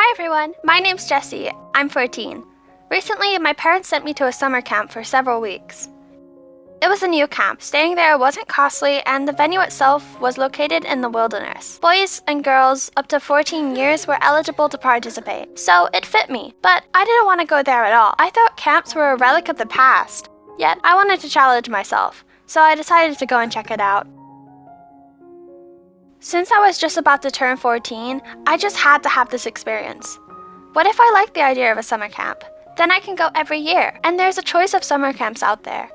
Hi everyone, my name's Jessie. I'm 14. Recently, my parents sent me to a summer camp for several weeks. It was a new camp. Staying there wasn't costly, and the venue itself was located in the wilderness. Boys and girls up to 14 years were eligible to participate, so it fit me. But I didn't want to go there at all. I thought camps were a relic of the past. Yet, I wanted to challenge myself, so I decided to go and check it out. Since I was just about to turn 14, I just had to have this experience. What if I like the idea of a summer camp? Then I can go every year, and there's a choice of summer camps out there.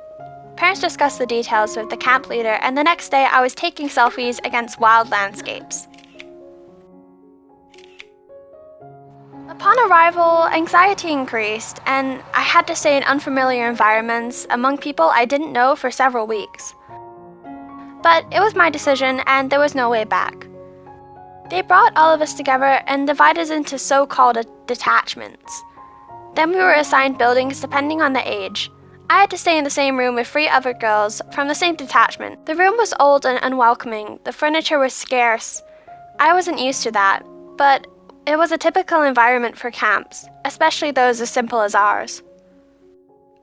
Parents discussed the details with the camp leader, and the next day I was taking selfies against wild landscapes. Upon arrival, anxiety increased, and I had to stay in unfamiliar environments among people I didn't know for several weeks. But it was my decision, and there was no way back. They brought all of us together and divided us into so-called detachments. Then we were assigned buildings depending on the age. I had to stay in the same room with 3 other girls from the same detachment. The room was old and unwelcoming. The furniture was scarce. I wasn't used to that, but it was a typical environment for camps, especially those as simple as ours.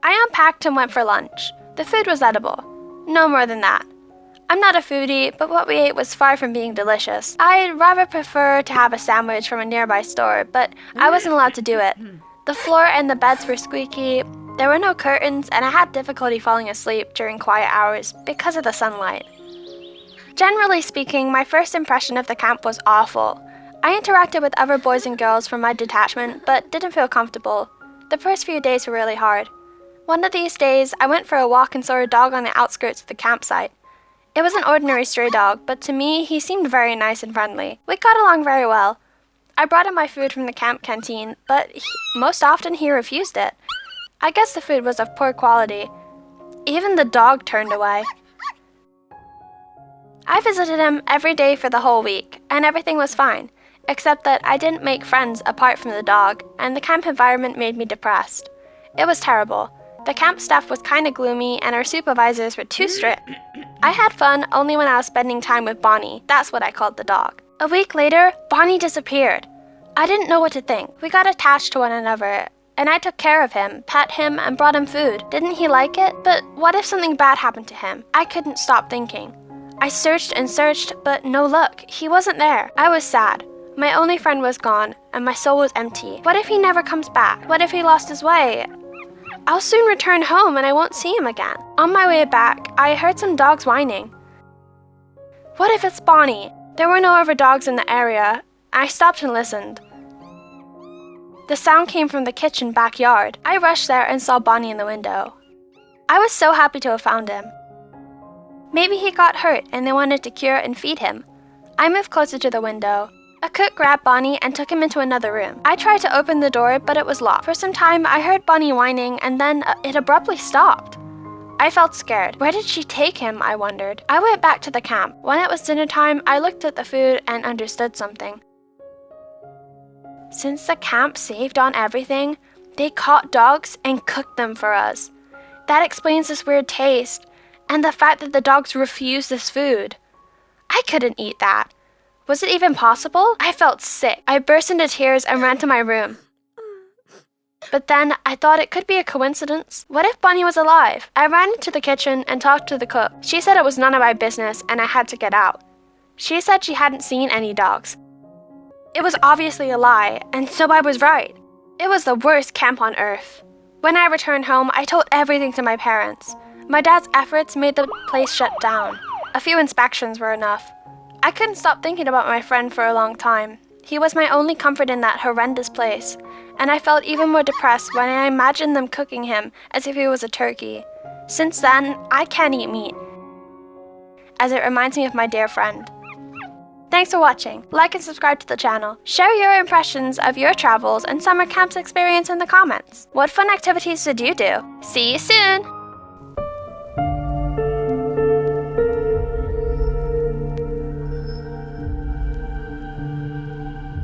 I unpacked and went for lunch. The food was edible. No more than that. I'm not a foodie, but what we ate was far from being delicious. I'd rather prefer to have a sandwich from a nearby store, but I wasn't allowed to do it. The floor and the beds were squeaky, there were no curtains, and I had difficulty falling asleep during quiet hours because of the sunlight. Generally speaking, my first impression of the camp was awful. I interacted with other boys and girls from my detachment, but didn't feel comfortable. The first few days were really hard. One of these days, I went for a walk and saw a dog on the outskirts of the campsite. It was an ordinary stray dog, but to me, he seemed very nice and friendly. We got along very well. I brought him my food from the camp canteen, but most often he refused it. I guess the food was of poor quality. Even the dog turned away. I visited him every day for the whole week, and everything was fine, except that I didn't make friends apart from the dog, and the camp environment made me depressed. It was terrible. The camp staff was kinda gloomy, and our supervisors were too strict. I had fun only when I was spending time with Bonnie. That's what I called the dog. A week later, Bonnie disappeared. I didn't know what to think. We got attached to one another, and I took care of him, pet him, and brought him food. Didn't he like it? But what if something bad happened to him? I couldn't stop thinking. I searched and searched, but no luck. He wasn't there. I was sad. My only friend was gone, and my soul was empty. What if he never comes back? What if he lost his way? I'll soon return home and I won't see him again. On my way back, I heard some dogs whining. What if it's Bonnie? There were no other dogs in the area. I stopped and listened. The sound came from the kitchen backyard. I rushed there and saw Bonnie in the window. I was so happy to have found him. Maybe he got hurt and they wanted to cure and feed him. I moved closer to the window. A cook grabbed Bonnie and took him into another room. I tried to open the door, but it was locked. For some time, I heard Bonnie whining, and then it abruptly stopped. I felt scared. Where did she take him, I wondered. I went back to the camp. When it was dinner time, I looked at the food and understood something. Since the camp saved on everything, they caught dogs and cooked them for us. That explains this weird taste, and the fact that the dogs refused this food. I couldn't eat that. Was it even possible? I felt sick. I burst into tears and ran to my room. But then I thought it could be a coincidence. What if Bonnie was alive? I ran into the kitchen and talked to the cook. She said it was none of my business and I had to get out. She said she hadn't seen any dogs. It was obviously a lie, and so I was right. It was the worst camp on earth. When I returned home, I told everything to my parents. My dad's efforts made the place shut down. A few inspections were enough. I couldn't stop thinking about my friend for a long time. He was my only comfort in that horrendous place, and I felt even more depressed when I imagined them cooking him as if he was a turkey. Since then, I can't eat meat, as it reminds me of my dear friend. Thanks for watching. Like and subscribe to the channel. Share your impressions of your travels and summer camps experience in the comments. What fun activities did you do? See you soon!